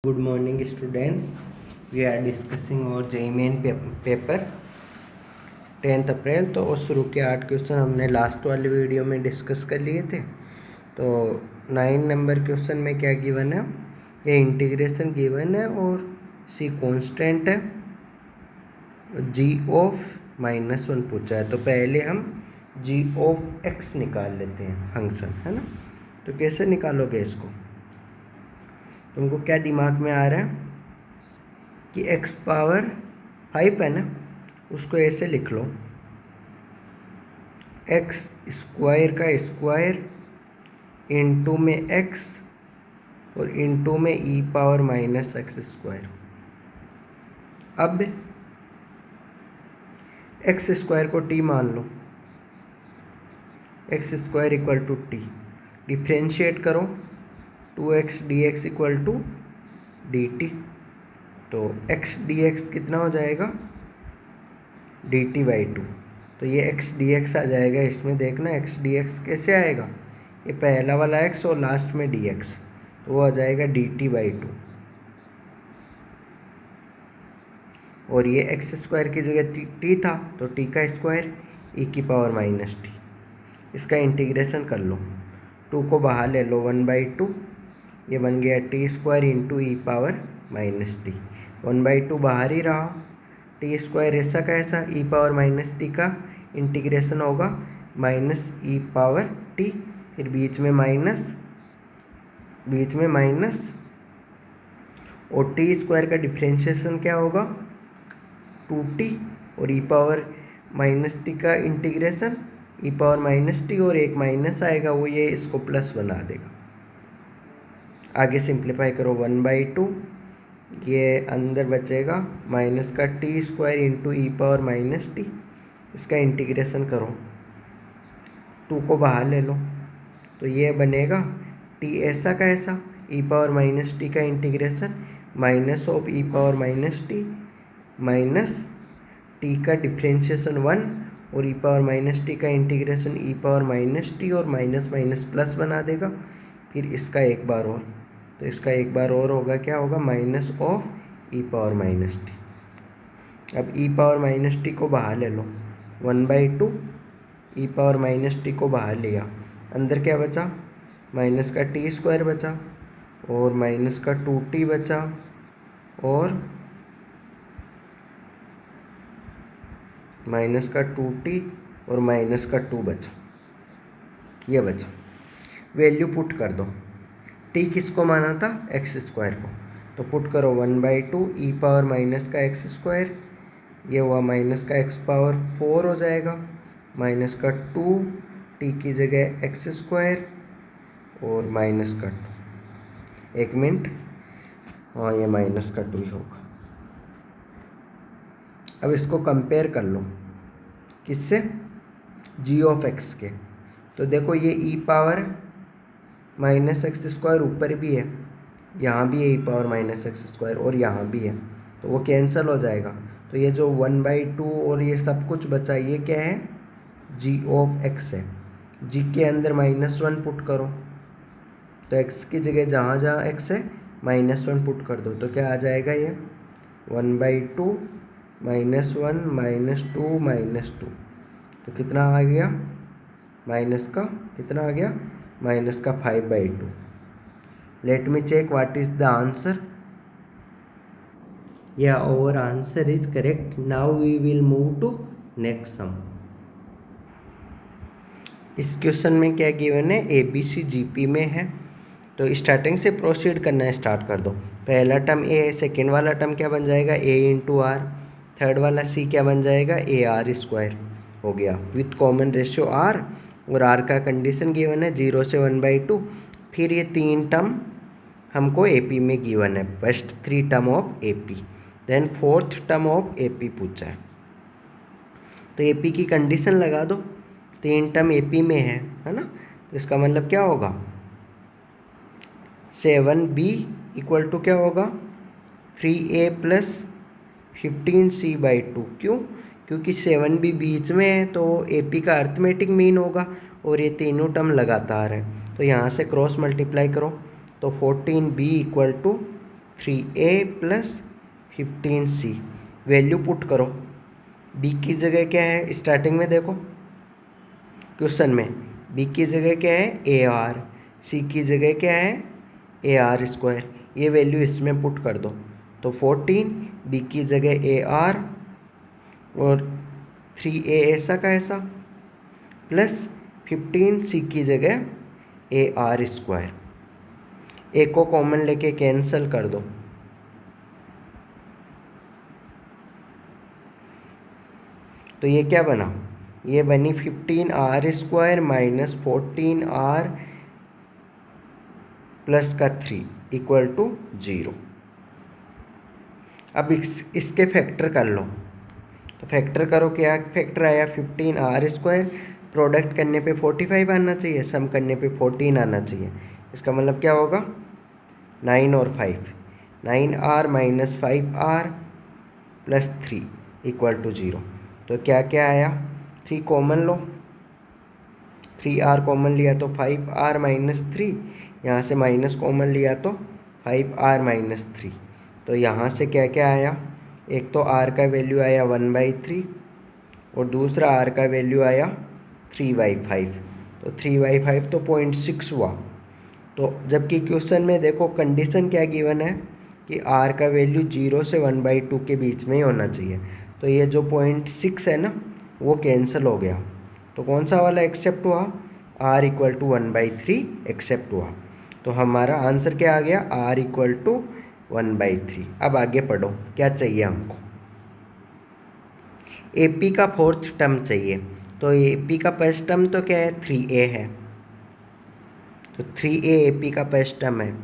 Good morning students. We are discussing our JEE Main paper 10th अप्रैल। तो शुरू के 8 question हमने लास्ट वाले वीडियो में डिस्कस कर लिए थे। तो 9 नंबर क्वेश्चन में क्या गिवन है, ये इंटीग्रेशन गिवन है और सी कांस्टेंट है, g ऑफ -1 पूछा है। तो पहले हम g ऑफ x निकाल लेते हैं, फंक्शन है ना। तो कैसे निकालोगे इसको, तुमको क्या दिमाग में आ रहा है कि x पावर 5 है ना, उसको ऐसे लिख लो, x स्क्वायर का स्क्वायर इंटू में x और इंटू में e पावर -x स्क्वायर। अब x स्क्वायर को t मान लो, x square equal to t, differentiate करो 2x dx equal to dt। तो x dx कितना हो जाएगा, dt/2। तो ये x dx आ जाएगा, इसमें देखना x dx कैसे आएगा, ये पहला वाला x और लास्ट में dx, तो वो आ जाएगा dt/2। और ये x स्क्वायर की जगह t था, तो t का स्क्वायर e की पावर -t। इसका इंटीग्रेशन कर लो, 2 को बाहर ले लो, 1/2, ये बन गया टी स्क्वायर इंटू ई पावर -t। 1/2 बाहर ही रहा, टी स्क्वायर ऐसा का ऐसा, ई पावर -t का इंटीग्रेशन होगा -e पावर t, फिर बीच में माइनस, और टी स्क्वायर का डिफ्रेंशिएशन क्या होगा 2t, और ई पावर -t का इंटीग्रेशन ई पावर -t, और एक माइनस आएगा, वो ये इसको प्लस बना देगा। आगे सिंप्लीफाई करो, 1/2, ये अंदर बचेगा माइनस का टी स्क्वायर इंटू ई पावर -t। इसका इंटीग्रेशन करो, 2 को बाहर ले लो, तो ये बनेगा t ऐसा का ऐसा, ई पावर -t का integration minus of E power -t minus t का डिफ्रेंशिएशन 1, और ई पावर -t का इंटीग्रेशन ई पावर -t, और माइनस माइनस प्लस बना देगा। फिर इसका एक बार और, तो इसका एक बार और होगा, क्या होगा, minus of E power -t। अब ई पावर -t को बाहर ले लो, 1/2, ई पावर -t को बाहर लिया, अंदर क्या बचा, माइनस का टी स्क्वायर बचा, और माइनस का 2t बचा, और माइनस का 2t और माइनस का 2 बचा, ये बचा। वैल्यू पुट कर दो, t किसको माना था, x स्क्वायर को, तो पुट करो 1/2 ई पावर माइनस का x स्क्वायर, ये हुआ माइनस का x पावर 4 हो जाएगा, माइनस का 2 t की जगह x स्क्वायर और माइनस का 2। एक मिनट, हाँ ये माइनस का 2 ही होगा। अब इसको कंपेयर कर लो, किससे, g ऑफ x के। तो देखो ये e पावर -x स्क्वायर ऊपर भी है, यहाँ भी है e पावर -x स्क्वायर, और यहाँ भी है, तो वो कैंसिल हो जाएगा। तो ये जो 1/2 और ये सब कुछ बचा, ये क्या है, g ऑफ x है। g के अंदर -1 पुट करो, तो x की जगह जहाँ जहाँ x है -1 पुट कर दो, तो क्या आ जाएगा, ये 1/2 -1 -2 तो कितना आ गया, माइनस का कितना आ गया, माइनस का 5/2। Let me check what is the answer. Yeah our answer is correct. Now we will move to next sum. इस क्वेश्चन में क्या गिवन है, ABC GP में है, तो स्टार्टिंग से प्रोसीड करना स्टार्ट कर दो। पहला टर्म A है, सेकेंड वाला टर्म क्या बन जाएगा, A इंटू R, थर्ड वाला C क्या बन जाएगा, AR स्क्वायर हो गया, विथ कॉमन रेशियो R, और R का कंडीशन गिवन है 0 से 1/2। फिर ये 3 टर्म हमको AP में गिवन है, first 3 term of AP, then 4th term of AP पूछा है। तो AP की कंडीशन लगा दो, 3 टर्म AP में है ना, तो इसका मतलब क्या होगा, 7B इक्वल टू क्या होगा, 3A प्लस 15C/2। क्यों, क्योंकि 7B बीच में है, तो AP का अर्थमेटिक मीन होगा, और ये तीनों टर्म लगातार है, तो यहाँ से क्रॉस मल्टीप्लाई करो, तो 14B equal to 3a plus 15c। Value put करो। b की जगह क्या है स्टार्टिंग में देखो क्वेश्चन में, b की जगह क्या है AR, c की जगह क्या है AR²। ये वैल्यू इसमें पुट कर दो तो 14 b की जगह AR और 3a ऐसा का ऐसा प्लस 15 c की जगह AR²। ए को कॉमन लेके कैंसिल कर दो तो ये क्या बना, ये बनी 15r² माइनस 14r प्लस का 3 इक्वल टू 0। अब इसके फैक्टर कर लो तो फैक्टर करो, क्या फैक्टर आया 15r², प्रोडक्ट करने पे 45 आना चाहिए, सम करने पे 14 आना चाहिए। इसका मतलब क्या होगा 9 और 5, 9r minus 5r plus 3 equal to 0। तो क्या क्या आया 3 कॉमन लो, 3r कॉमन लिया तो 5r माइनस 3, यहाँ से माइनस कॉमन लिया तो 5r माइनस 3। तो यहाँ से क्या क्या आया, एक तो r का वैल्यू आया 1/3 और दूसरा r का वैल्यू आया 3/5। तो 3/5 तो 0.6 हुआ। तो जबकि क्वेश्चन में देखो कंडीशन क्या गिवन है कि r का वैल्यू 0 से 1/2 के बीच में ही होना चाहिए। तो ये जो 0.6 है ना वो कैंसिल हो गया। तो कौन सा वाला एक्सेप्ट हुआ, r इक्वल टू 1/3 एक्सेप्ट हुआ। तो हमारा आंसर क्या आ गया r इक्वल टू 1/3। अब आगे पढ़ो क्या चाहिए हमको, AP का फोर्थ टर्म चाहिए। तो AP का फर्स्ट टर्म तो क्या है 3a है, तो 3a AP का फर्स्ट टर्म है।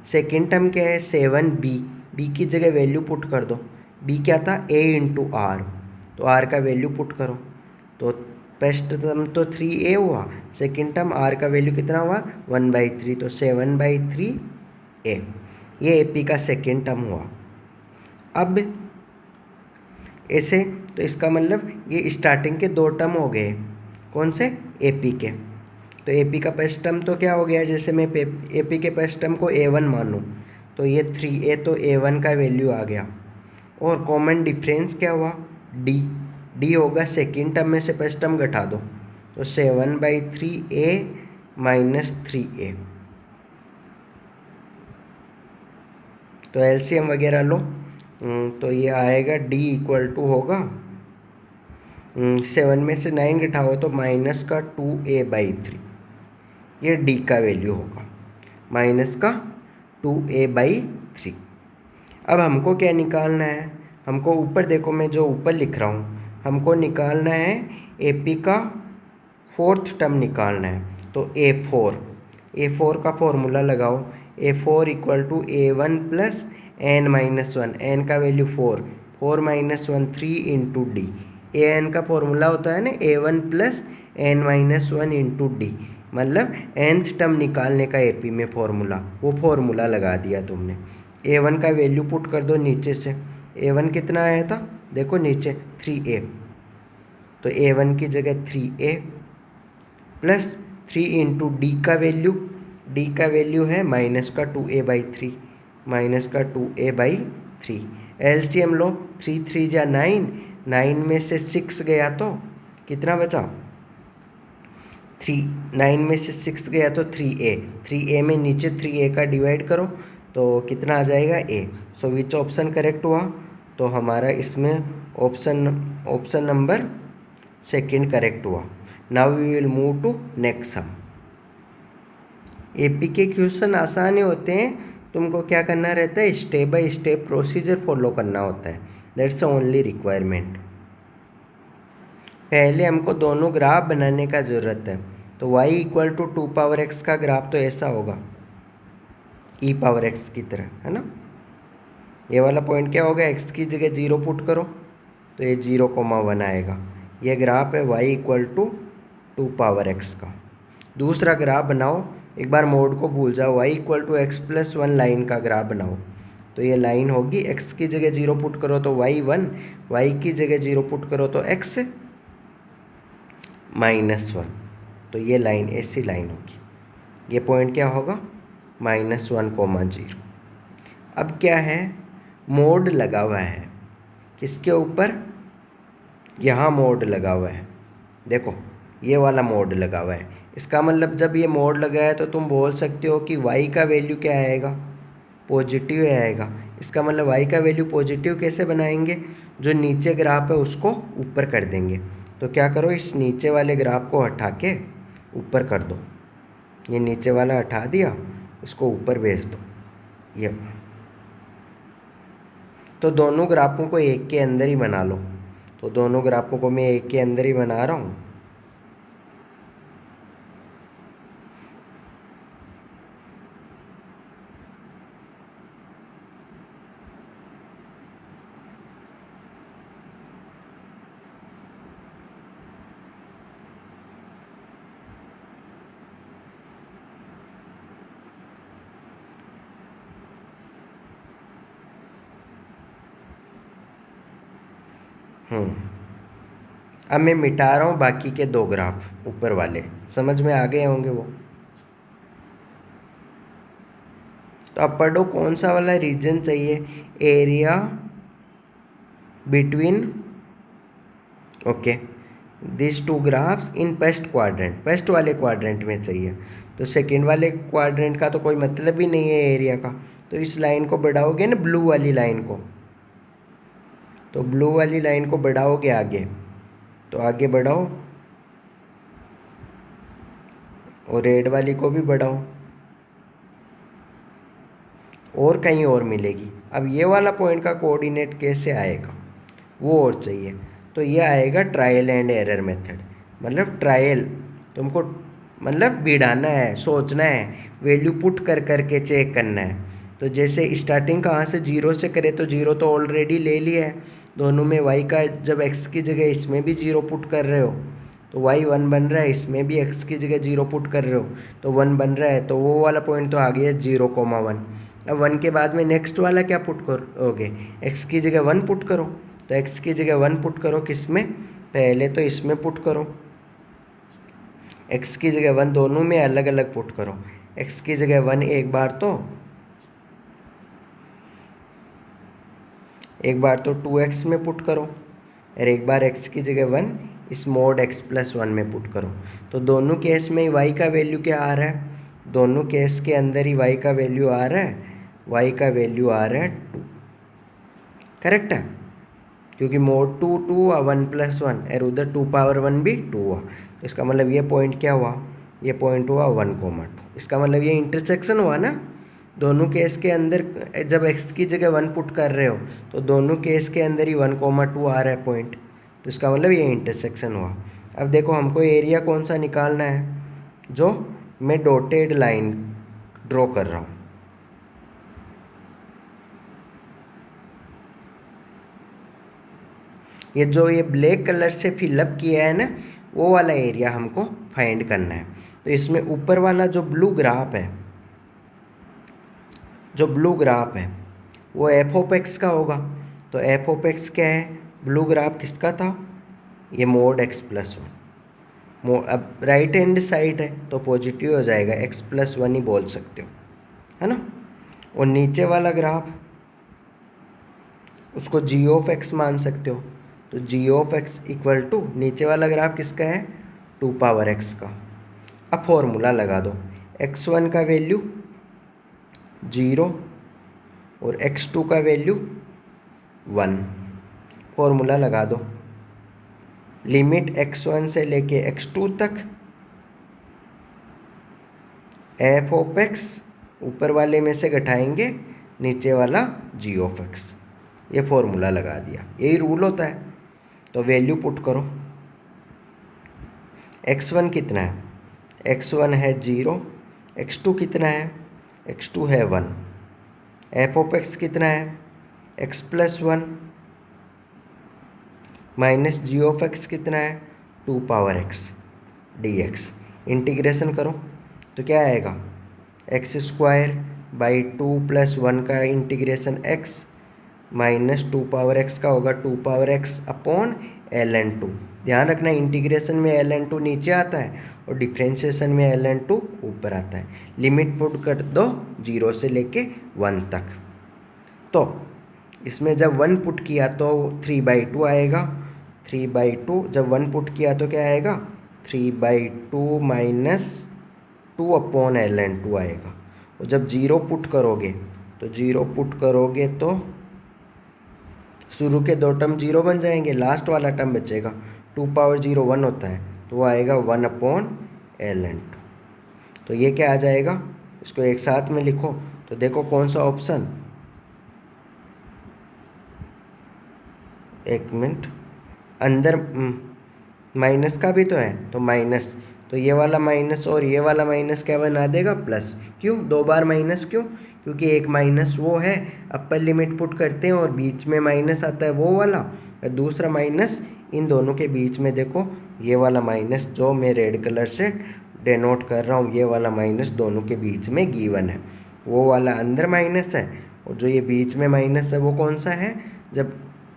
सेकेंड टर्म क्या है 7b, b की जगह वैल्यू पुट कर दो, b क्या था a इंटू आर, तो r का वैल्यू पुट करो। तो फर्स्ट टर्म तो 3a हुआ, सेकेंड टर्म r का वैल्यू कितना हुआ 1/3, तो 7/3a। ये AP का सेकेंड टर्म हुआ। अब ऐसे तो इसका मतलब ये स्टार्टिंग के 2 टर्म हो गए, कौन से AP के। तो AP का फर्स्ट टर्म तो क्या हो गया, जैसे मैं AP के फर्स्ट टर्म को A1 मानूँ तो ये 3a तो A1 का वैल्यू आ गया। और कॉमन डिफरेंस क्या हुआ D होगा, सेकेंड टर्म में से फर्स्ट टर्म घटा दो तो 7/3a माइनस 3a। तो LCM वगैरह लो तो ये आएगा D इक्वल टू होगा 7 में से 9 घटाओ तो माइनस का 2a/3, ये D का वैल्यू होगा माइनस का 2a/3। अब हमको क्या निकालना है, हमको ऊपर देखो मैं जो ऊपर लिख रहा हूँ, हमको निकालना है AP का फोर्थ टर्म निकालना है। तो A4 का फॉर्मूला लगाओ, A4 equal to A1 plus n-1, n का value 4 minus 1 3 into d. an का फॉर्मूला होता है ना A1 plus n-1 into d, मतलब nth टर्म निकालने का AP में फॉर्मूला, वो फॉर्मूला लगा दिया तुमने। A1 का वैल्यू पुट कर दो नीचे से, A1 कितना आया था देखो नीचे 3a, तो A1 की जगह 3a प्लस 3 इंटू डी का वैल्यू है माइनस का 2a/3, माइनस का 2a/3। LCM लो, 3 3 जा 9, 9 में से 6 गया तो कितना बचा 3, 9 में से 6 गया तो 3a में नीचे 3a का डिवाइड करो तो कितना आ जाएगा a। So which option correct हुआ, तो हमारा इसमें ऑप्शन नंबर सेकंड करेक्ट हुआ। Now we will move to next sum. AP के क्वेश्चन आसान होते हैं, तुमको क्या करना रहता है step by step procedure follow करना होता है, दैट्स ओनली रिक्वायरमेंट। पहले हमको दोनों ग्राफ बनाने का ज़रूरत है। तो y इक्वल टू 2 x का ग्राफ तो ऐसा होगा e⁻x की तरह, है ना। ये वाला पॉइंट क्या होगा, x की जगह 0 पुट करो तो ये 0,1 आएगा। ये ग्राफ है y इक्वल टू 2 x का। दूसरा ग्राफ बनाओ, एक बार मोड को भूल जाओ, y equal to x+1 line का ग्राफ बनाओ। तो ये लाइन होगी, x की जगह 0 पुट करो तो y1, y की जगह 0 पुट करो तो x -1। तो ये लाइन ऐसी लाइन होगी, ये पॉइंट क्या होगा -1,0। अब क्या है, मोड लगा हुआ है किसके ऊपर, यहाँ मोड लगा हुआ है, देखो ये वाला मोड लगा हुआ है। इसका मतलब जब ये मोड लगा है तो तुम बोल सकते हो कि y का वैल्यू क्या आएगा, पॉजिटिव आएगा। इसका मतलब y का वैल्यू पॉजिटिव कैसे बनाएंगे, जो नीचे ग्राफ है उसको ऊपर कर देंगे। तो क्या करो, इस नीचे वाले ग्राफ को हटा के ऊपर कर दो, ये नीचे वाला हटा दिया, इसको ऊपर भेज दो ये। तो दोनों ग्राफों को एक के अंदर ही बना लो, तो दोनों ग्राफों को मैं एक के अंदर ही बना रहा हूँ। अब मैं मिटा रहा हूँ बाकी के दो ग्राफ ऊपर वाले, समझ में आ गए होंगे वो। तो अब पढ़ो कौन सा वाला रीजन चाहिए, area between okay this two graphs in first quadrant, first वाले क्वाड्रेंट में चाहिए। तो सेकंड वाले क्वाड्रेंट का तो कोई मतलब ही नहीं है एरिया का। तो इस लाइन को बढ़ाओगे ना, ब्लू वाली लाइन को, तो ब्लू वाली लाइन को बढ़ाओगे आगे, तो आगे बढ़ाओ, और रेड वाली को भी बढ़ाओ, और कहीं और मिलेगी। अब ये वाला पॉइंट का कोऑर्डिनेट कैसे आएगा वो और चाहिए। तो ये आएगा ट्रायल एंड एरर मेथड, मतलब ट्रायल तुमको मतलब बिड़ाना है, सोचना है, वैल्यू पुट कर करके चेक करना है। तो जैसे स्टार्टिंग कहाँ से, जीरो से करे, तो जीरो तो ऑलरेडी ले लिया है दोनों में। वाई का जब एक्स की जगह इसमें भी जीरो पुट कर रहे हो तो वाई वन बन रहा है, इसमें भी एक्स की जगह जीरो पुट कर रहे हो तो वन बन रहा है। तो वो वाला पॉइंट तो आ गया 0,1। अब वन के बाद में नेक्स्ट वाला क्या पुट करोगे, एक्स की जगह वन पुट करो। तो एक्स की जगह वन पुट करो किस में, पहले तो इसमें पुट करो, एक्स की जगह वन दोनों में अलग अलग पुट करो। एक्स की जगह वन एक बार तो 2x में पुट करो, और एक बार x की जगह वन इस मोड x प्लस वन में पुट करो। तो दोनों केस में y का वैल्यू क्या आ रहा है, दोनों केस के अंदर ही y का वैल्यू आ रहा है, y का वैल्यू आ रहा है 2, करेक्ट है, क्योंकि मोड 2 2 हुआ 1 प्लस 1, और उधर 2 पावर 1 भी 2 हुआ। तो इसका मतलब ये पॉइंट क्या हुआ, ये पॉइंट हुआ 1,2। इसका मतलब ये इंटरसेक्शन हुआ ना दोनों केस के अंदर। जब x की जगह वन पुट कर रहे हो तो दोनों केस के अंदर ही 1,2 आ रहा है पॉइंट, तो इसका मतलब ये इंटरसेक्शन हुआ। अब देखो हमको एरिया कौन सा निकालना है, जो मैं डॉटेड लाइन ड्रॉ कर रहा हूँ। ये जो ये ब्लैक कलर से फिलअप किया है ना, वो वाला एरिया हमको फाइंड करना है। तो इसमें ऊपर वाला जो ब्लू ग्राफ है, जो ब्लू ग्राफ है वो एफ ऑफ एक्स का होगा। तो एफ ऑफ एक्स क्या है, ब्लू ग्राफ किसका था, ये मोड एक्स प्लस वन। अब राइट हैंड साइड है तो पॉजिटिव हो जाएगा, एक्स प्लस वन ही बोल सकते हो, है ना। और नीचे वाला ग्राफ उसको जी ऑफ एक्स मान सकते हो। तो जी ऑफ एक्स इक्वल टू नीचे वाला ग्राफ किसका है, 2 पावर एक्स का। अब फॉर्मूला लगा दो, x1 का वैल्यू 0 और x2 का वैल्यू 1। फॉर्मूला लगा दो, लिमिट x1 से लेके x2 तक एफ ऑफ एक्स, ऊपर वाले में से घटाएंगे नीचे वाला जी ऑफ एक्स। ये फॉर्मूला लगा दिया, यही रूल होता है। तो वैल्यू पुट करो, x1 कितना है, x1 है 0, x2 कितना है, x2 है 1, एफ ऑफ एक्स कितना है, x plus 1 minus g of x कितना है, 2 power x d x. Integration करो तो क्या आएगा, एक्स स्क्वायर बाई 2 प्लस 1 का integration x minus 2 power x का होगा 2 पावर x अपॉन ln2। ध्यान रखना इंटीग्रेशन में ln2 नीचे आता है और डिफ्रेंशिएशन में ln2 ऊपर आता है। लिमिट पुट कर दो 0 से लेके 1 तक। तो इसमें जब 1 पुट किया तो 3/2 आएगा। 3/2 जब 1 पुट किया तो क्या आएगा? 3/2 माइनस 2/ln2 आएगा। और जब 0 पुट करोगे तो शुरू के 2 टर्म 0 बन जाएंगे, लास्ट वाला टर्म बचेगा। 2 पावर 0 1 होता है, तो वो आएगा 1/ln2। तो ये क्या आ जाएगा? इसको एक साथ में लिखो तो देखो कौन सा ऑप्शन, एक मिनट, अंदर माइनस का भी तो है, तो माइनस, तो ये वाला माइनस और ये वाला माइनस क्या बना देगा? प्लस। क्यों 2 बार माइनस? क्यों? क्योंकि एक माइनस वो है, अपर लिमिट पुट करते हैं और बीच में माइनस आता है वो वाला, और दूसरा माइनस इन दोनों के बीच में, देखो ये वाला माइनस जो मैं रेड कलर से डेनोट कर रहा हूँ, ये वाला माइनस दोनों के बीच में गिवन है। वो वाला अंदर माइनस है और जो ये बीच में माइनस है वो कौन सा है? जब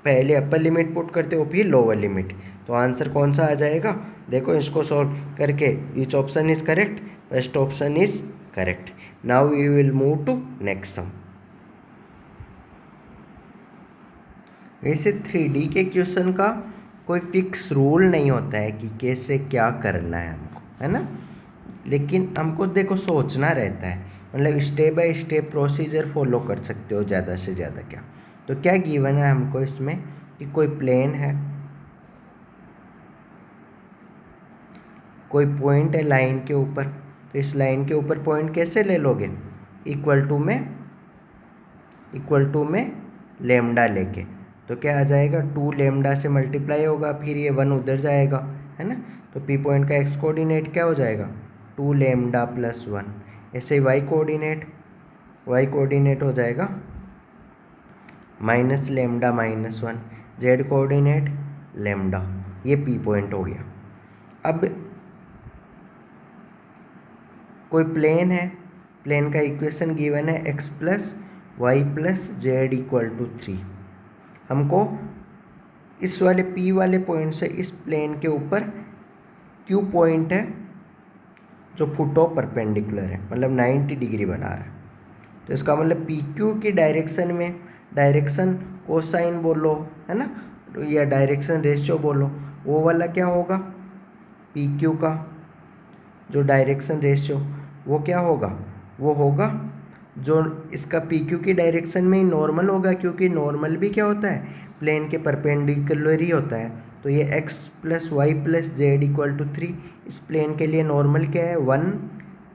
पहले अपर लिमिट पुट करते हो फिर लोअर लिमिट, तो आंसर कौन सा आ जाएगा? देखो इसको सॉल्व करके, each option is correct, first option is correct. Now we will move to next sum. वैसे 3D के क्वेश्चन का कोई फिक्स रूल नहीं होता है कि कैसे क्या करना है हमको, है ना, लेकिन हमको देखो सोचना रहता है, मतलब step by step procedure follow कर सकते हो ज़्यादा से ज़्यादा। क्या तो क्या गिवन है हमको इसमें कि कोई प्लेन है, कोई पॉइंट है लाइन के ऊपर, तो इस लाइन के ऊपर पॉइंट कैसे ले लोगे? इक्वल टू में लेमडा लेके, तो क्या आ जाएगा? 2 लेमडा से मल्टीप्लाई होगा, फिर ये 1 उधर जाएगा, है ना, तो पी पॉइंट का एक्स कोऑर्डिनेट क्या हो जाएगा? 2 लेमडा प्लस 1। ऐसे ही वाई कोऑर्डिनेट हो जाएगा minus lambda minus 1। Z coordinate lambda. ये पी पॉइंट हो गया। अब कोई प्लेन है, प्लेन का इक्वेशन गिवन है x plus y plus z equal to 3। हमको इस वाले P वाले पॉइंट से इस प्लेन के ऊपर Q पॉइंट है जो फुटो परपेंडिकुलर है, मतलब 90 डिग्री बना रहा है, तो इसका मतलब PQ की डायरेक्शन में, डायरेक्शन कोसाइन बोलो, है ना, या डायरेक्शन रेशियो बोलो, वो वाला क्या होगा? PQ का जो डायरेक्शन रेशियो वो क्या होगा? वो होगा जो इसका PQ की डायरेक्शन में ही नॉर्मल होगा, क्योंकि नॉर्मल भी क्या होता है? प्लेन के परपेंडिकुलर ही होता है। तो ये x plus y plus z equal to 3, इस प्लेन के लिए नॉर्मल क्या है? 1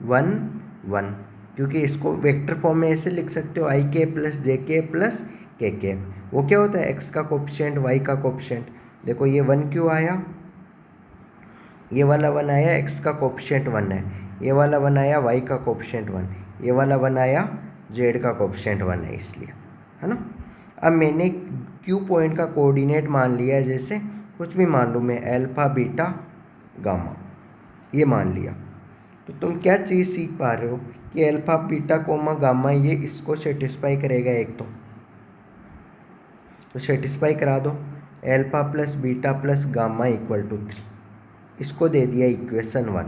1 1, क्योंकि इसको वेक्टर फॉर्म में ऐसे लिख सकते हो आई के प्लस जे के प्लस के के। वो क्या होता है? x का कोफिशिएंट, y का कोफिशिएंट। देखो ये 1 क्यों आया? ये वाला 1 आया, x का कोफिशिएंट 1 है, ये वाला 1 आया, y का कोफिशिएंट 1, ये वाला 1 आया, z का कोफिशिएंट 1 है, इसलिए, है ना। अब मैंने Q पॉइंट का कोऑर्डिनेट मान लिया है, जैसे कुछ भी मान लूँ मैं, अल्फा बीटा गामा, ये मान लिया। तो तुम क्या चीज़ सीख पा रहे हो कि अल्फा बीटा कोमा गामा ये इसको सेटिस्फाई करेगा। एक तो सेटिस्फाई करा दो, alpha plus beta plus gamma equal to 3, इसको दे दिया इक्वेशन 1।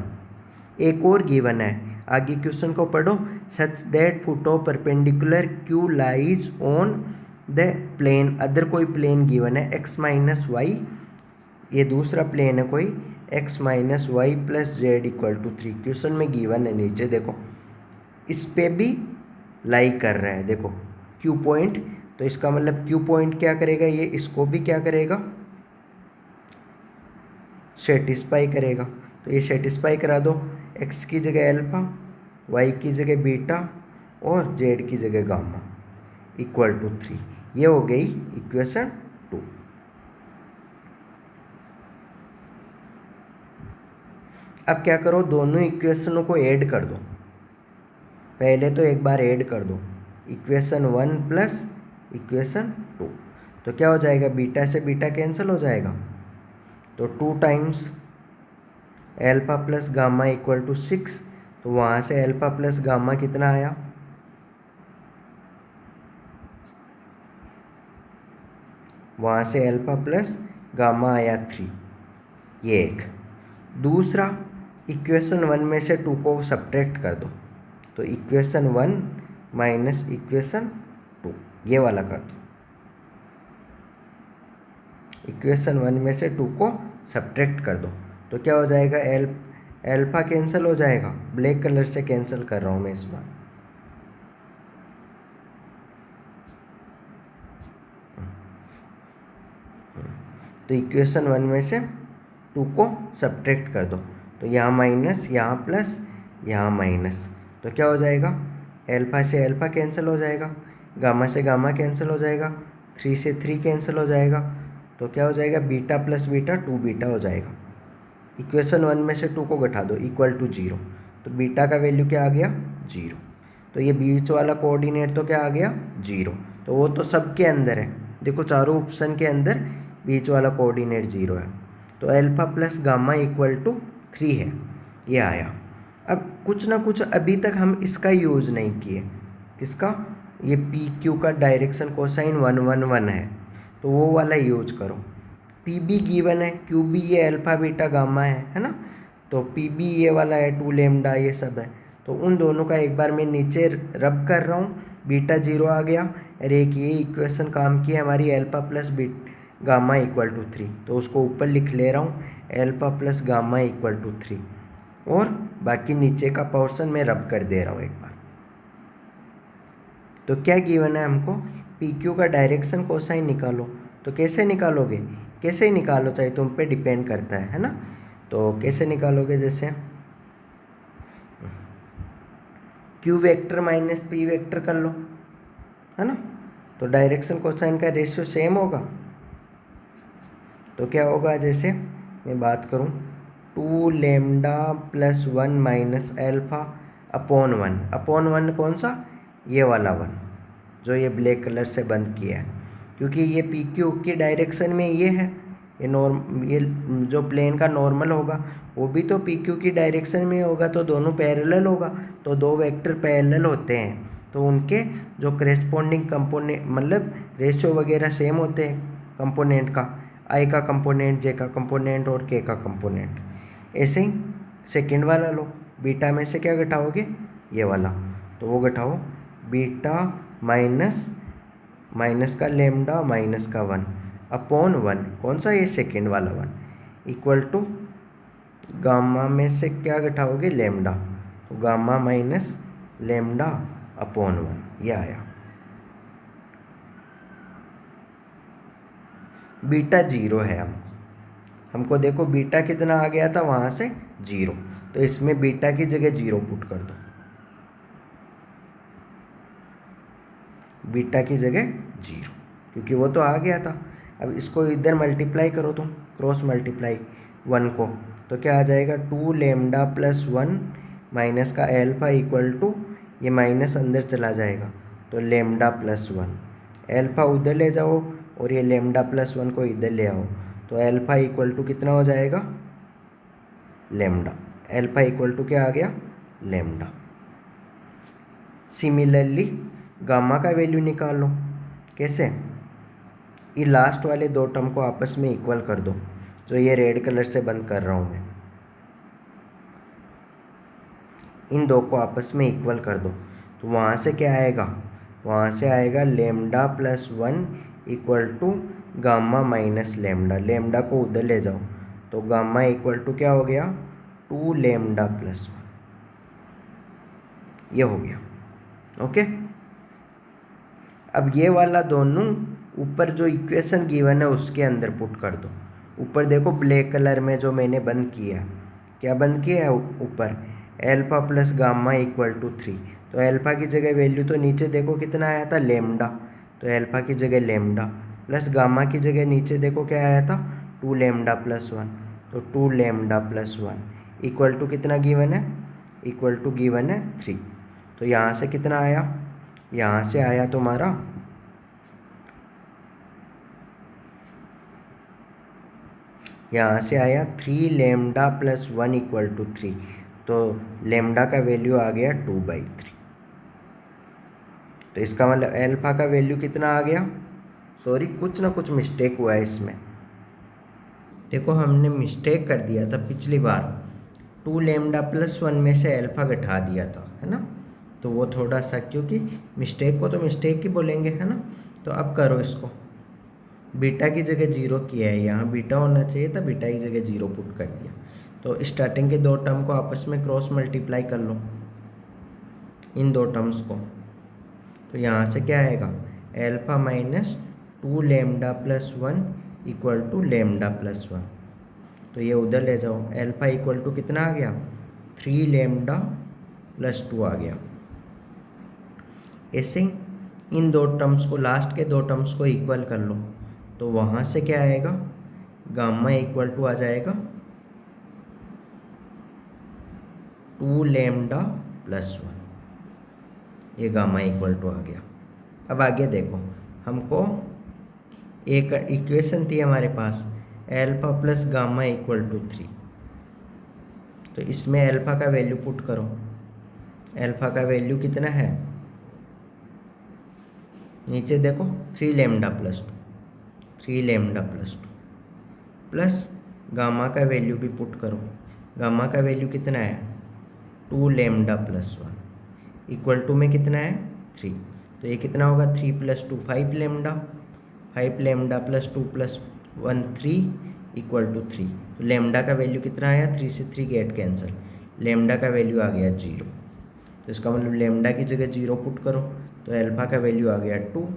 एक और गिवन है, आगे क्वेश्चन को पढ़ो। Such that foot of perpendicular Q lies on the plane, other कोई प्लेन गिवन है x माइनस वाई, ये दूसरा प्लेन है कोई, x minus y plus z equal to 3। Question में गिवन है नीचे देखो, इस पे भी लाई कर रहा है, देखो Q पॉइंट, तो इसका मतलब Q पॉइंट क्या करेगा? ये इसको भी क्या करेगा? सेटिस्फाई करेगा। तो ये सेटिस्फाई करा दो, x की जगह अल्फा, y की जगह बीटा और z की जगह गामा इक्वल टू 3। ये हो गई इक्वेशन 2। अब क्या करो? दोनों इक्वेशनों को ऐड कर दो। पहले तो एक बार ऐड कर दो, इक्वेशन 1 प्लस इक्वेशन 2, तो क्या हो जाएगा? बीटा से बीटा कैंसिल हो जाएगा, तो 2 times alpha plus gamma equal to 6, तो वहाँ से अल्फा प्लस गामा कितना आया? वहाँ से अल्फा प्लस गामा आया 3, ये एक। दूसरा, इक्वेशन 1 में से 2 को सब्ट्रैक्ट कर दो, तो इक्वेशन 1 माइनस इक्वेशन 2, ये वाला कर दो। इक्वेशन 1 में से 2 को सब्ट्रैक्ट कर दो तो क्या हो जाएगा, एल्फा कैंसिल हो जाएगा, ब्लैक कलर से कैंसिल कर रहा हूँ मैं इस बार। तो इक्वेशन 1 में से 2 को सब्ट्रैक्ट कर दो तो यहाँ माइनस, यहाँ प्लस, यहाँ माइनस, तो क्या हो जाएगा, एल्फा से एल्फा कैंसिल हो जाएगा, गामा से गामा कैंसिल हो जाएगा, 3 से 3 कैंसिल हो जाएगा, तो क्या हो जाएगा, बीटा प्लस बीटा 2 बीटा हो जाएगा। इक्वेशन 1 में से 2 को घटा दो इक्वल टू 0, तो बीटा का वैल्यू क्या आ गया, 0। तो ये बीच वाला कोऑर्डिनेट तो क्या आ गया, 0। तो वो तो सबके अंदर है, देखो चारों ऑप्शन के अंदर बीच वाला कोऑर्डिनेट 0 है। तो alpha plus gamma equal to 3 है, ये आया। अब कुछ ना कुछ अभी तक हम इसका यूज़ नहीं किए, किसका, ये पी क्यू का डायरेक्शन कोसाइन 111 है, तो वो वाला यूज करो। पी बी गिवन है, क्यू बी ये अल्फा बीटा गामा है ना, तो पी बी ये वाला है 2 लेमडा ये सब है, तो उन दोनों का एक बार मैं नीचे रब कर रहा हूँ, बीटा 0 आ गया, और एक ये इक्वेशन काम की है हमारी alpha plus gamma equal to 3, तो उसको ऊपर लिख ले रहा हूँ, alpha plus gamma equal to 3, और बाकी नीचे का पोर्शन मैं रब कर दे रहा हूँ एक बार। तो क्या गिवन है हमको, पी क्यू का डायरेक्शन कोसाइन निकालो, तो कैसे निकालोगे, कैसे ही निकालो, चाहे तुम पे डिपेंड करता है ना। तो कैसे निकालोगे, जैसे Q vector minus P vector कर लो, है ना, तो डायरेक्शन कोसाइन का रेशियो सेम होगा। तो क्या होगा, जैसे मैं बात करूँ 2 lambda plus 1 minus alpha upon 1, upon 1 कौन सा, ये वाला 1 जो ये ब्लैक कलर से बंद किया है, क्योंकि ये पी क्यू की डायरेक्शन में ये है, ये जो प्लेन का नॉर्मल होगा वो भी तो पी क्यू की डायरेक्शन में होगा, तो दोनों पैरेलल होगा, तो दो वेक्टर पैरेलल होते हैं तो उनके जो करेस्पॉन्डिंग कंपोनेंट मतलब रेशियो वगैरह सेम होते हैं कंपोनेंट का, आई का कंपोनेंट, जे का कंपोनेंट और के का कंपोनेंट। ऐसे ही सेकेंड वाला लो, बीटा में से क्या घटाओगे, ये वाला, तो वो घटाओ बीटा माइनस माइनस का लेमडा माइनस का 1 अपॉन 1, कौन सा, ये सेकेंड वाला 1 इक्वल टू गामा में से क्या घटाओगे, लेमडा, तो गामा माइनस लेमडा अपॉन 1, ये आया। बीटा 0 है हमको देखो बीटा कितना आ गया था वहाँ से 0, तो इसमें बीटा की जगह 0 पुट कर दो, बीटा की जगह 0, क्योंकि वो तो आ गया था। अब इसको इधर मल्टीप्लाई करो तुम, क्रॉस मल्टीप्लाई 1 को, तो क्या आ जाएगा 2 लेमडा प्लस 1 माइनस का एल्फा इक्वल टू, ये माइनस अंदर चला जाएगा तो लेमडा प्लस 1, एल्फा उधर ले जाओ और ये लेमडा प्लस 1 को इधर ले आओ, तो एल्फा इक्वल टू कितना हो जाएगा, लेमडा, एल्फा इक्वल टू क्या आ गया, लेमडा। सिमिलरली गामा का वैल्यू निकाल लो, कैसे, ये लास्ट वाले दो टर्म को आपस में इक्वल कर दो, जो ये रेड कलर से बंद कर रहा हूँ मैं, इन दो को आपस में इक्वल कर दो, तो वहाँ से क्या आएगा, वहाँ से आएगा lambda plus 1 equal to gamma minus lambda, lambda को उधर ले जाओ, तो गामा इक्वल टू क्या हो गया, 2 लेमडा प्लस 1, ये हो गया। ओके, अब ये वाला दोनों ऊपर जो इक्वेशन गिवन है उसके अंदर पुट कर दो। ऊपर देखो ब्लैक कलर में जो मैंने बंद किया, क्या बंद किया है ऊपर, alpha plus gamma equal to 3, तो एल्फा की जगह वैल्यू तो नीचे देखो कितना आया था, लेमडा, तो एल्फा की जगह लेमडा, प्लस गामा की जगह नीचे देखो क्या आया था, 2 लेमडा प्लस 1, तो 2 लेमडा प्लस 1 इक्वल टू कितना गिवन है, इक्वल टू गिवन है 3, तो यहाँ से कितना आया, यहाँ से आया तुम्हारा यहाँ से आया 3 लेमडा प्लस 1 इक्वल टू 3, तो लेमडा का वैल्यू आ गया 2/3, तो इसका मतलब एल्फा का वैल्यू कितना आ गया, सॉरी कुछ ना कुछ मिस्टेक हुआ है इसमें, देखो हमने मिस्टेक कर दिया था पिछली बार, 2 लेमडा प्लस 1 में से एल्फा घटा दिया था, है ना, तो वो थोड़ा सा, क्योंकि मिस्टेक को तो मिस्टेक ही बोलेंगे, है ना। तो अब करो इसको, बीटा की जगह 0 किया है, यहाँ बीटा होना चाहिए था, बीटा की जगह 0 पुट कर दिया। तो स्टार्टिंग के दो टर्म को आपस में क्रॉस मल्टीप्लाई कर लो, इन दो टर्म्स को। तो यहाँ से क्या आएगा, alpha minus 2 lambda plus 1 equal to lambda plus 1। तो ये उधर ले जाओ, एल्फा इक्वल टू कितना आ गया, 3 लेमडा प्लस 2 आ गया। ऐसे इन दो टर्म्स को, लास्ट के दो टर्म्स को इक्वल कर लो, तो वहाँ से क्या आएगा, गामा इक्वल टू आ जाएगा 2 लेमडा प्लस 1। ये गामा इक्वल टू आ गया। अब आगे देखो, हमको एक इक्वेशन थी हमारे पास, alpha plus gamma equal to 3। तो इसमें एल्फा का वैल्यू पुट करो। एल्फा का वैल्यू कितना है, नीचे देखो 3 lambda plus 2, 3 lambda plus 2 plus gamma का वैल्यू भी पुट करो। गामा का वैल्यू कितना है, 2 लेमडा प्लस 1 इक्वल टू में कितना है 3। तो ये कितना होगा, 3 प्लस 2 5 lambda, 5 lambda plus 2 plus 1 3 equal to 3। तो लेमडा का वैल्यू कितना आया, 3 से 3 गेट कैंसिल, लेमडा का वैल्यू आ गया 0। तो इसका मतलब लेमडा की जगह 0 पुट करो, तो एल्फा का वैल्यू आ गया 2।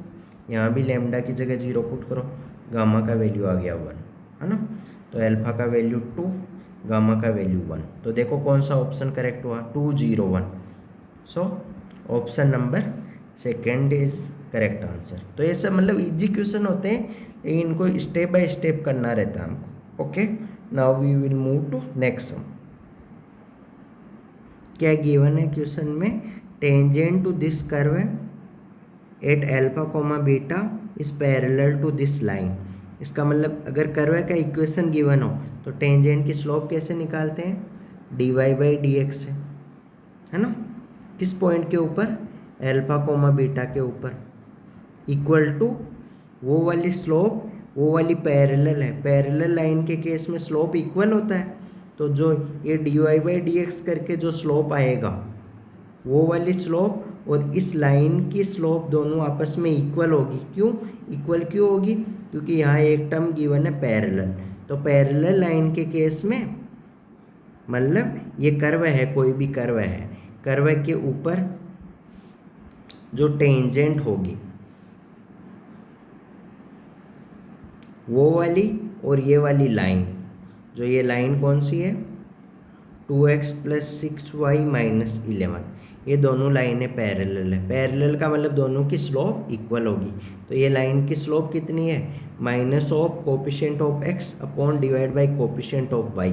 यहाँ भी लेमडा की जगह 0 पुट करो, गामा का वैल्यू आ गया 1, है ना। तो एल्फा का वैल्यू 2, गामा का वैल्यू 1। तो देखो कौन सा ऑप्शन करेक्ट हुआ, 2 0 1। So option number second is correct answer. तो ये सब मतलब इजी क्वेश्चन होते हैं, लेकिन इनको स्टेप बाय स्टेप करना रहता है हमको। Okay, now we will move to next sum. क्या गिवन है क्वेश्चन में, tangent to this curve at alpha comma beta is parallel to this line. इसका मतलब अगर कर्व का इक्वेशन गिवन हो तो टेंजेंट की स्लोप कैसे निकालते हैं, dy बाई डी एक्स से, है ना। किस पॉइंट के ऊपर, एल्फा कोमा बीटा के ऊपर, इक्वल टू वो वाली स्लोप, वो वाली पैरेलल है। पैरेलल लाइन के केस में स्लोप इक्वल होता है, तो जो ये dy बाई डी एक्स करके जो स्लोप आएगा, वो वाली स्लोप और इस लाइन की स्लोप दोनों आपस में इक्वल होगी। क्यों इक्वल क्यों होगी, क्योंकि यहाँ एक टर्म गिवन है पैरेलल। तो पैरेलल लाइन के केस में मतलब ये कर्व है, कोई भी कर्व है, कर्व के ऊपर जो टेंजेंट होगी वो वाली और ये वाली लाइन, जो ये लाइन कौन सी है, 2x प्लस 6y माइनस 11, ये दोनों लाइनें पैरेलल है। पैरेलल का मतलब दोनों की स्लोप इक्वल होगी। तो ये लाइन की स्लोप कितनी है, minus of coefficient of x upon divide by coefficient of y।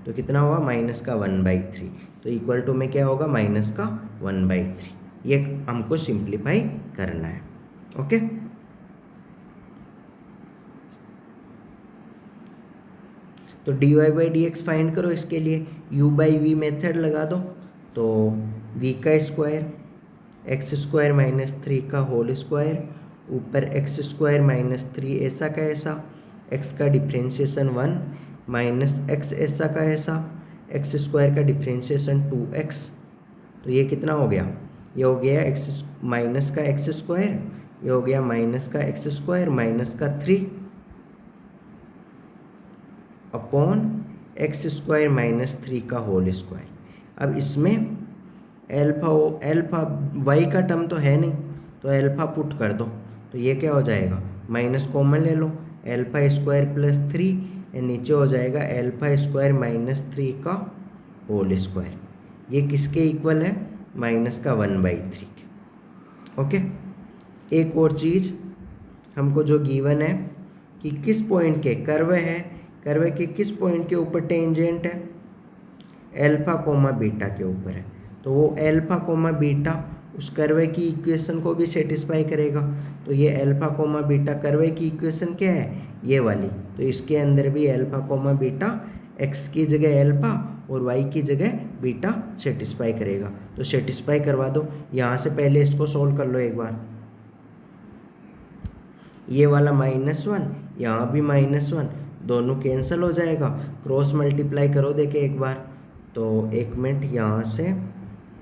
तो कितना हुआ, माइनस का 1/3। तो इक्वल टू में क्या होगा, माइनस का 1/3। ये हमको सिंप्लीफाई करना है। ओके, तो dy by D x find करो। इसके लिए u बाई वी मेथड लगा दो। तो v का स्क्वायर एक्स स्क्वायर माइनस 3 का होल स्क्वायर ऊपर एक्स स्क्वायर माइनस 3 ऐसा का ऐसा, x का डिफ्रेंशिएशन 1 माइनस एक्स ऐसा का ऐसा, एक्स स्क्वायर का डिफ्रेंशिएशन 2x। तो ये कितना हो गया, ये हो गया एक्स माइनस का एक्स स्क्वायर, ये हो गया माइनस का एक्स स्क्वायर माइनस का 3 अपॉन एक्स स्क्वायर माइनस 3 का होल स्क्वायर। अब इसमें एल्फा वाई का टर्म तो है नहीं, तो एल्फा पुट कर दो। तो ये क्या हो जाएगा, माइनस कॉमन ले लो, एल्फा स्क्वायर प्लस 3, नीचे हो जाएगा एल्फा स्क्वायर माइनस 3 का होल स्क्वायर। ये किसके इक्वल है, माइनस का 1/3 के। ओके, एक और चीज़ हमको जो गिवन है कि किस पॉइंट के कर्व है, कर्व के किस पॉइंट के ऊपर टेंजेंट है, एल्फा कोमा बीटा के ऊपर है। तो वो एल्फा कोमा बीटा उस कर्व की इक्वेशन को भी सेटिस्फाई करेगा। तो ये एल्फा कोमा बीटा कर्व की इक्वेशन क्या है, ये वाली। तो इसके अंदर भी एल्फा कोमा बीटा एक्स की जगह एल्फा और वाई की जगह बीटा सेटिस्फाई करेगा। तो सेटिस्फाई करवा दो। यहाँ से पहले इसको सोल्व कर लो एक बार। ये वाला -1, यहाँ भी -1, दोनों कैंसिल हो जाएगा। क्रॉस मल्टीप्लाई करो देखे एक बार। तो एक मिनट यहाँ से,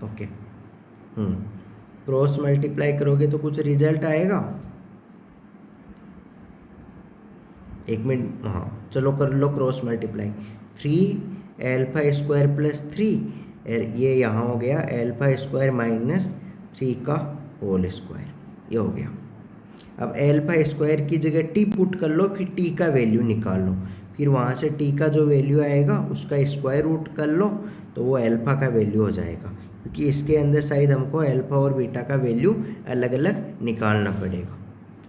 ओके, क्रॉस मल्टीप्लाई करोगे तो कुछ रिजल्ट आएगा। एक मिनट, हाँ चलो कर लो क्रॉस मल्टीप्लाई। 3α² प्लस 3 ये यहाँ हो गया α² माइनस 3 का होल स्क्वायर, ये हो गया। अब α² की जगह टी पुट कर लो, फिर टी का वैल्यू निकाल लो, फिर वहाँ से टी का जो वैल्यू आएगा उसका स्क्वायर रूट कर लो, तो वो अल्फ़ा का वैल्यू हो जाएगा, क्योंकि इसके अंदर शायद हमको अल्फ़ा और बीटा का वैल्यू अलग अलग निकालना पड़ेगा।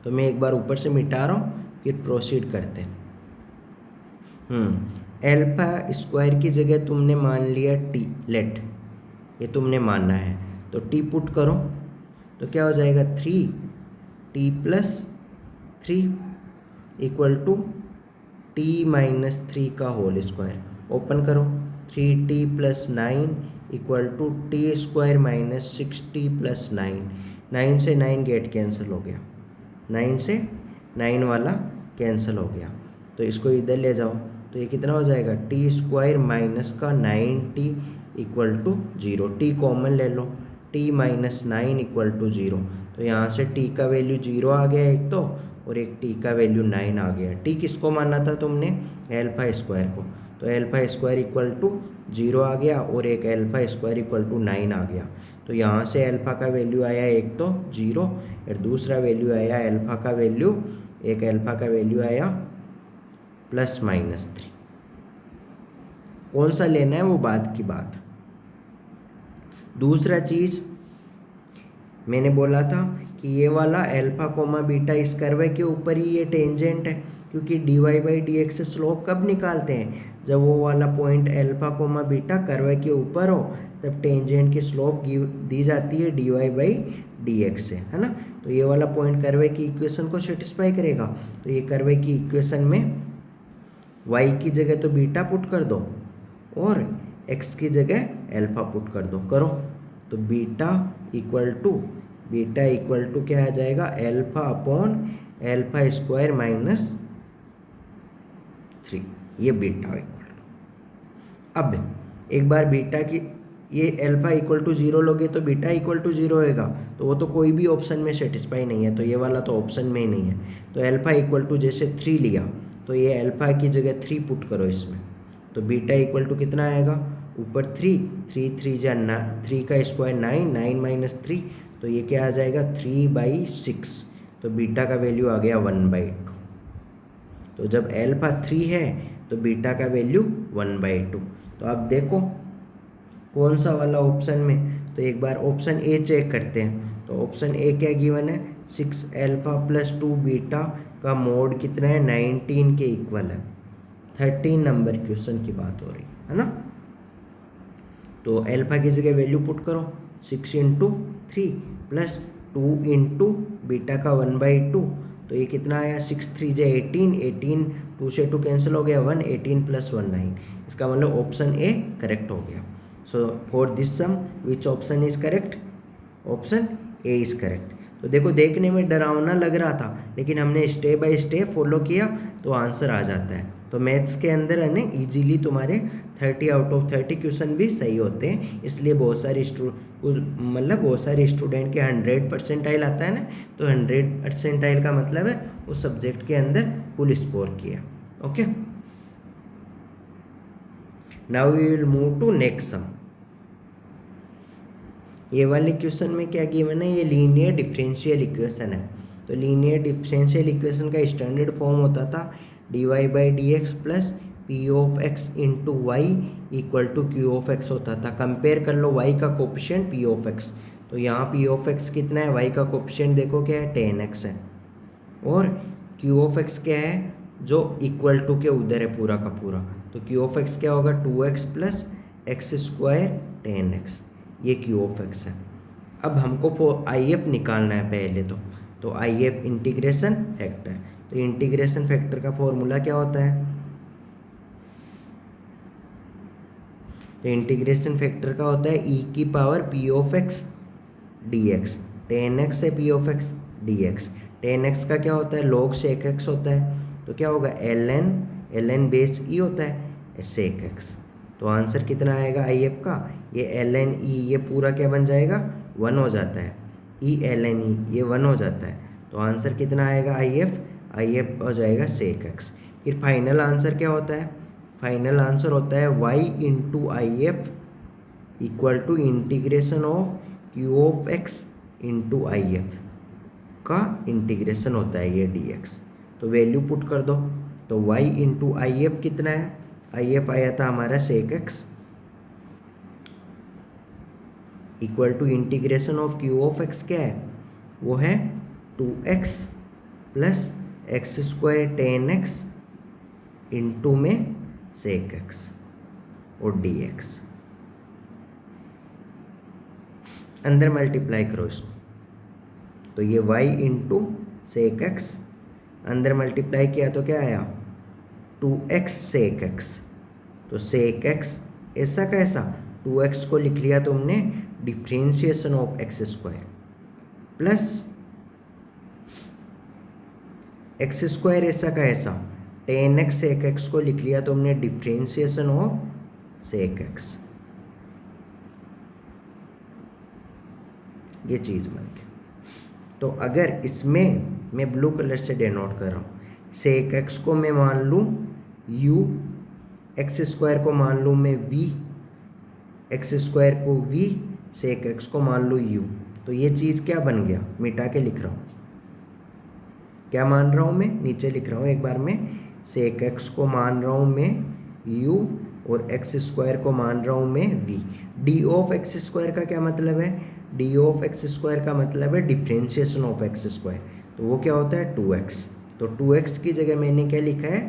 तो मैं एक बार ऊपर से मिटा रहा हूँ, फिर प्रोसीड करते हैं। α² की जगह तुमने मान लिया टी, लेट ये तुमने मानना है, तो टी पुट करो तो क्या हो जाएगा 3t plus 3 equal to t minus 3 का होल स्क्वायर। ओपन करो, 3t plus 9 equal to t square minus 6t plus 9। 9 से 9 गेट कैंसिल हो गया, 9 से 9 वाला कैंसिल हो गया, तो इसको इधर ले जाओ तो ये कितना हो जाएगा टी स्क्वायर माइनस का 9t equal to 0। T common ले लो, t माइनस 9 इक्वल टू 0, तो यहाँ से t का वैल्यू 0 आ गया एक तो, और एक t का वैल्यू 9 आ गया। t किसको माना था तुमने, α² को, तो α² इक्वल टू 0 आ गया और एक α² इक्वल टू 9 आ गया। तो यहाँ से अल्फ़ा का वैल्यू आया एक तो 0 और दूसरा वैल्यू आया अल्फ़ा का वैल्यू, एक अल्फ़ा का वैल्यू आया प्लस माइनस 3। कौन सा लेना है वो बाद की बात। दूसरा चीज़ मैंने बोला था कि ये वाला अल्फ़ा कोमा बीटा इस कर्व के ऊपर ही ये टेंजेंट है, क्योंकि dy/dx से स्लोप कब निकालते हैं, जब वो वाला point alpha comma beta curve के ऊपर हो, तब टेंजेंट की स्लोप दी जाती है dy/dx से, है ना। तो ये वाला पॉइंट कर्व की इक्वेशन को सेटिस्फाई करेगा। तो ये कर्व की इक्वेशन में y की जगह तो बीटा पुट कर दो और x की जगह अल्फ़ा पुट कर दो, करो तो बीटा इक्वल टू क्या आ जाएगा, अल्फ़ा अपॉन α² माइनस 3, ये बीटा इक्वल टू। अब एक बार बीटा की ये अल्फ़ा इक्वल टू 0 लोगे तो बीटा इक्वल टू 0 होएगा, तो वो तो कोई भी ऑप्शन में सेटिस्फाई नहीं है, तो ये वाला तो ऑप्शन में ही नहीं है। तो अल्फ़ा इक्वल टू जैसे 3 लिया, तो ये अल्फ़ा की जगह 3 पुट करो इसमें, तो बीटा इक्वल टू कितना आएगा, ऊपर 3 का स्क्वायर 9 माइनस 3, तो ये क्या आ जाएगा 3/6, तो बीटा का वैल्यू आ गया 1/2। तो जब अल्फ़ा 3 है तो बीटा का वैल्यू 1/2। तो आप देखो कौन सा वाला ऑप्शन में, तो एक बार ऑप्शन ए चेक करते हैं। तो ऑप्शन ए क्या गिवन है, 6α प्लस 2 बीटा का मोड कितना है 19 के इक्वल है। 13 नंबर क्वेश्चन की बात हो रही है ना। तो अल्फ़ा की जगह वैल्यू पुट करो, 6 × 3 प्लस 2 × बीटा का 1/2, तो ये कितना आया 6 3 × 18, 18 2 से 2 कैंसिल हो गया 1, 18 + 1 9। इसका मतलब ऑप्शन ए करेक्ट हो गया। So for this sum which option is correct, option a is correct. तो देखो देखने में डरावना लग रहा था, लेकिन हमने स्टेप बाय स्टेप फॉलो किया तो आंसर आ जाता है। तो मैथ्स के अंदर है ना ईजिली तुम्हारे 30 आउट ऑफ 30 क्वेश्चन भी सही होते हैं, इसलिए बहुत सारे स्टूडेंट के 100 परसेंटाइल आता है ना, तो 100 परसेंटाइल का मतलब है उस सब्जेक्ट के अंदर फुल स्कोर किया। Okay, now we will move to next sum. ये वाले क्वेश्चन में क्या गिवन है, ये लीनियर डिफरेंशियल इक्वेशन है। तो लीनियर डिफरेंशियल इक्वेशन का स्टैंडर्ड फॉर्म होता था dy/dx plus p of x into y equal to q of x होता था। कंपेयर कर लो y का कोफिशिएंट p ऑफ x, तो यहाँ p ऑफ x कितना है, y का कोफिशिएंट देखो क्या है 10x है, और q ऑफ x क्या है जो इक्वल टू के उधर है पूरा का पूरा, तो q ऑफ x क्या होगा 2x प्लस x² 10x, ये q ऑफ x है। अब हमको IF निकालना है पहले तो IF इंटीग्रेशन फैक्टर। तो इंटीग्रेशन फैक्टर का फॉर्मूला क्या होता है, तो इंटीग्रेशन फैक्टर का होता है e की power p of x dx, 10x है p of x dx, 10x का क्या होता है log sec x होता है, तो क्या होगा ln बेस e होता है sec x। तो आंसर कितना आएगा IF का, ये ln e ये पूरा क्या बन जाएगा 1 हो जाता है, ई एल एन ई, ये 1 हो जाता है। तो आंसर कितना आएगा आई एफ हो जाएगा सेक एक्स। फिर फाइनल आंसर क्या होता है? फाइनल आंसर होता है y into I F equal to integration of q of x into I F का इंटीग्रेशन होता है ये डी एक्स। तो वैल्यू पुट कर दो, तो y इंटू आई एफ कितना है? आई एफ आया था हमारा sec x equal to integration of q of x क्या है? वो है 2x plus x square tan x into में सेक एक्स और डी एक्स। अंदर मल्टीप्लाई करो इसको, तो ये y इंटू सेक एक्स अंदर मल्टीप्लाई किया तो क्या आया? 2x सेक एक्स। तो सेक एक्स ऐसा का ऐसा 2x को लिख लिया तुमने differentiation of x square plus x square ऐसा का ऐसा 10x सेक एक्स को लिख लिया तुमने डिफ्रेंशिएशन ऑफ सेक एक्स। ये चीज़ बन गई। तो अगर इसमें मैं ब्लू कलर से डिनोट कर रहा हूँ, सेक एक्स को मैं मान लूँ u, एक्स स्क्वायर को मान लूँ मैं v, एक्स स्क्वायर को v, सेक एक्स को मान लूँ u, तो ये चीज़ क्या बन गया? मिटा के लिख रहा हूँ। क्या मान रहा हूँ मैं? नीचे लिख रहा हूँ एक बार में, सेक एक्स को मान रहा हूँ मैं u और एक्स स्क्वायर को मान रहा हूँ मैं v। D of x square का क्या मतलब है? डी ऑफ एक्स स्क्वायर का मतलब है डिफ्रेंशिएशन ऑफ एक्स स्क्वायर, तो वो क्या होता है? 2x। तो 2x की जगह मैंने क्या लिखा है?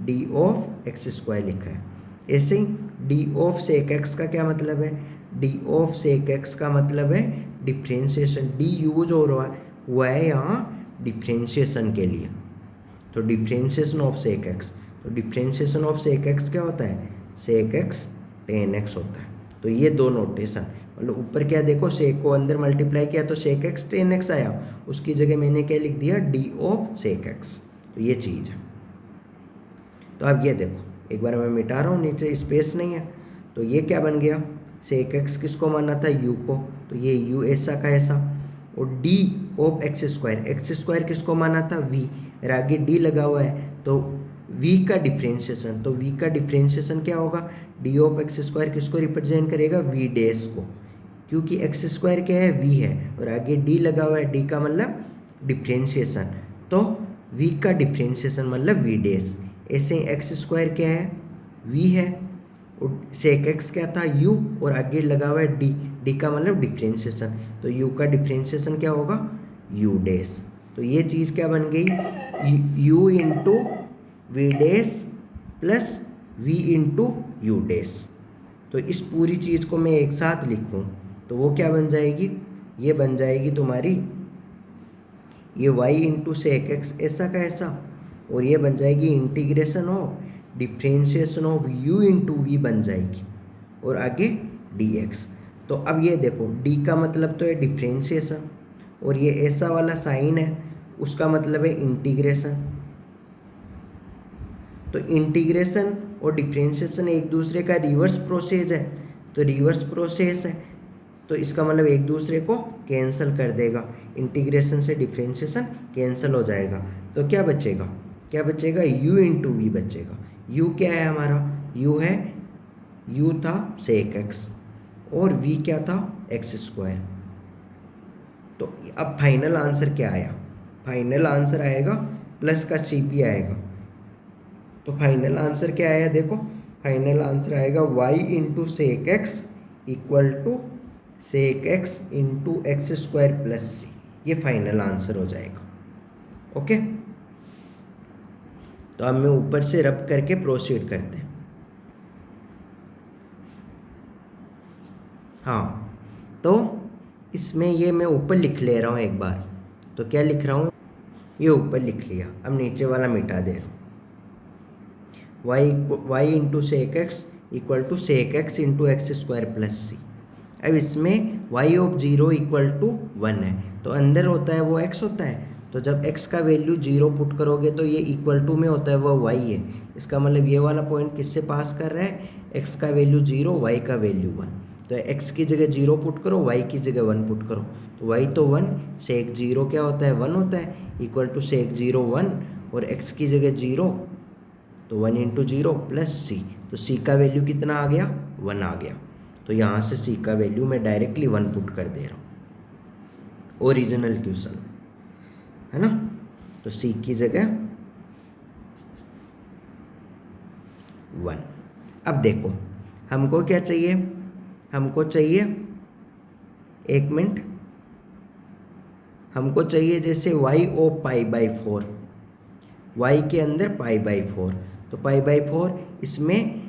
डी ऑफ एक्स स्क्वायर लिखा है। ऐसे ही डी ऑफ सेक एक्स का क्या मतलब है? डी ऑफ सेक एक्स का मतलब है डिफ्रेंशिएशन। डी यूज हो रहा है हुआ है यहाँ डिफ्रेंशिएशन के लिए, तो डिफ्रेंशिएशन ऑफ सेक एक्स। तो डिफ्रेंशिएशन ऑफ सेक एक्स क्या होता है? सेक एक्स 10x होता है। तो ये दो नोटेशन, मतलब ऊपर क्या देखो, सेक को अंदर मल्टीप्लाई किया तो सेक एक्स 10x आया, उसकी जगह मैंने क्या लिख दिया? D of sec x. तो ये चीज़ है। तो अब ये देखो, एक बार मैं मिटा रहा हूँ, नीचे स्पेस नहीं है, तो ये क्या बन गया? सेक एक्स किसको माना था? u को, तो ये u ऐसा का ऐसा, और डी ऑफ एक्स स्क्वायर किसको माना था? v, और आगे d लगा हुआ है तो v का डिफ्रेंशिएशन, तो v का डिफ्रेंशिएशन क्या होगा? डी ऑफ एक्स स्क्वायर किसको रिप्रेजेंट करेगा? v डैश को, क्योंकि एक्स स्क्वायर क्या है? v है, और आगे d लगा हुआ है, d का मतलब डिफ्रेंशिएशन, तो v का डिफ्रेंशिएशन मतलब v डैश। ऐसे ही एक्स स्क्वायर क्या है? v है, और सेक एक्स क्या था? u, और आगे लगा हुआ है d का मतलब डिफ्रेंशिएशन, तो u का डिफ्रेंशिएशन क्या होगा? u dash. तो ये चीज़ क्या बन गई? u into v dash plus v into u dash. तो इस पूरी चीज़ को मैं एक साथ लिखूं तो वो क्या बन जाएगी? ये बन जाएगी तुम्हारी ये y इंटू सेक एक्स ऐसा का ऐसा, और ये बन जाएगी integration of differentiation of u into v बन जाएगी, और आगे dx। तो अब ये देखो, d का मतलब तो है डिफ्रेंशिएशन, और ये ऐसा वाला साइन है उसका मतलब है इंटीग्रेशन। तो इंटीग्रेशन और डिफ्रेंशिएशन एक दूसरे का रिवर्स प्रोसेस है, तो रिवर्स प्रोसेस है तो इसका मतलब एक दूसरे को कैंसिल कर देगा, इंटीग्रेशन से डिफ्रेंशिएशन कैंसिल हो जाएगा। तो क्या बचेगा? क्या बचेगा? u इंटू वी बचेगा। u क्या है हमारा? u है, u था सेक एक्स और v क्या था? X square. तो अब फाइनल आंसर क्या आया? फाइनल आंसर आएगा प्लस का CP आएगा। तो फाइनल आंसर क्या आया? देखो, फाइनल आंसर आएगा y into sec x equal to sec X into X square plus C. ये फाइनल आंसर हो जाएगा। ओके, तो अब मैं ऊपर से रब करके प्रोसीड करते हैं। हाँ, तो इसमें ये मैं ऊपर लिख ले रहा हूँ एक बार। तो क्या लिख रहा हूँ? ये ऊपर लिख लिया, अब नीचे वाला मिटा दे रहा हूँ। y into sec x equal to sec X into X square plus C. अब इसमें y ऑफ 0 इक्वल टू 1 है, तो अंदर होता है वो x होता है, तो जब x का वैल्यू 0 पुट करोगे तो ये इक्वल टू में होता है वो y है। इसका मतलब ये वाला पॉइंट किससे पास कर रहा है? x का वैल्यू 0, y का वैल्यू 1। तो x की जगह 0 पुट करो, y की जगह 1 पुट करो, तो y तो 1 सेक 0 क्या होता है 1 होता है, इक्वल टू सेक 0 1 और x की जगह 0 तो 1 इंटू 0 प्लस c, तो c का वैल्यू कितना आ गया 1 आ गया। तो यहाँ से c का वैल्यू मैं डायरेक्टली 1 पुट कर दे रहा हूँ ओरिजिनल क्वेश्चन, है ना। तो c की जगह 1। अब देखो हमको क्या चाहिए, हमको चाहिए, एक मिनट, हमको चाहिए जैसे y of pi by 4, y के अंदर पाई बाई 4, तो पाई बाई 4 इसमें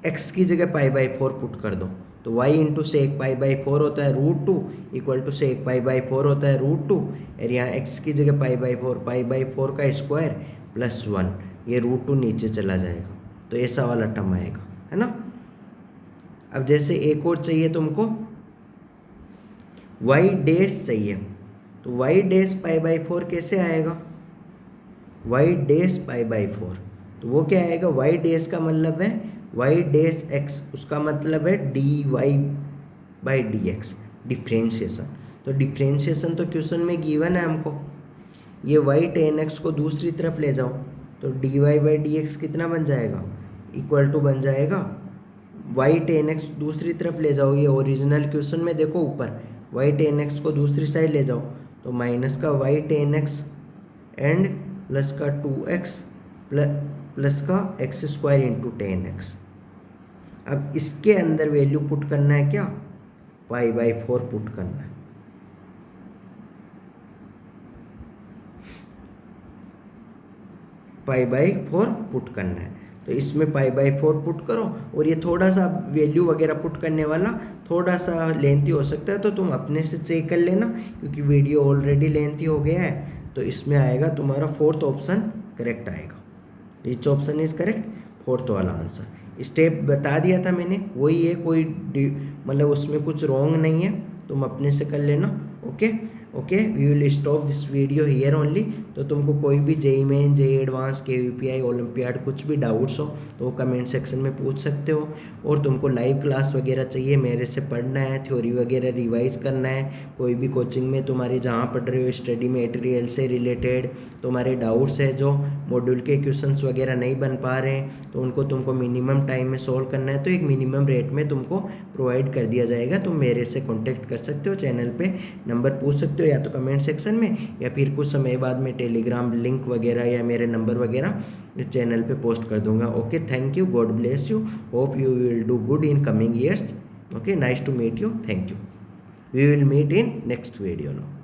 x की जगह पाई बाई 4 पुट कर दो, तो y into sec pi by 4 होता है √2 equal to sec pi by 4 होता है √2, और यहाँ x की जगह पाई बाई 4 का स्क्वायर प्लस 1, ये √2 नीचे चला जाएगा, तो ऐसा वाला टर्म आएगा, है ना। अब जैसे एक और चाहिए तुमको, y डैश चाहिए, तो y डैश पाई बाई 4 कैसे आएगा, y डैश पाई बाई 4, तो वो क्या आएगा, y डैश का मतलब है y डैश x, उसका मतलब है dy by D x, differentiation. तो डिफ्रेंशिएशन तो क्वेश्चन में गिवन है हमको, ये y tan x को दूसरी तरफ ले जाओ, तो dy बाई डी एक्स कितना बन जाएगा, इक्वल टू बन जाएगा y tan x दूसरी तरफ ले जाओ, ये ओरिजिनल क्वेश्चन में देखो ऊपर y tan x को दूसरी साइड ले जाओ, तो माइनस का y tan x and plus का 2x प्लस का x square into tan x। अब इसके अंदर वैल्यू पुट करना है क्या, पाई बाई 4 पुट करना है, पाई बाई 4 पुट करना है, तो इसमें पाई बाई 4 पुट करो, और ये थोड़ा सा वैल्यू वगैरह पुट करने वाला थोड़ा सा लेंथी हो सकता है, तो तुम अपने से चेक कर लेना, क्योंकि वीडियो ऑलरेडी लेंथी हो गया है। तो इसमें आएगा तुम्हारा 4th ऑप्शन करेक्ट आएगा, विच ऑप्शन इज करेक्ट, 4th वाला आंसर। स्टेप बता दिया था मैंने, वही है, कोई मतलब उसमें कुछ रॉन्ग नहीं है, तुम अपने से कर लेना। Okay okay, we will stop this video here only. तो तुमको कोई भी JEE Main, JEE advance, KVPI, olympiad कुछ भी डाउट्स हो तो वो कमेंट सेक्शन में पूछ सकते हो, और तुमको लाइव क्लास वगैरह चाहिए, मेरे से पढ़ना है, थ्योरी वगैरह रिवाइज करना है, कोई भी कोचिंग में तुम्हारी जहाँ पढ़ रहे हो स्टडी मटेरियल से रिलेटेड तुम्हारे डाउट्स है, जो मॉड्यूल के क्वेश्चंस वगैरह नहीं बन पा रहे हैं, तो उनको तुमको मिनिमम टाइम में सोल्व करना है, तो एक मिनिमम रेट में तुमको प्रोवाइड कर दिया जाएगा। तुम मेरे से कॉन्टेक्ट कर सकते हो, चैनल पे नंबर पूछ सकते हो, या तो कमेंट सेक्शन में, या फिर कुछ समय बाद में टेलीग्राम लिंक वगैरह या मेरे नंबर वगैरह चैनल पे पोस्ट कर दूंगा। Okay, thank you, God bless you, hope you will do good in coming years. Okay, nice to meet you, thank you, we will meet in next video now.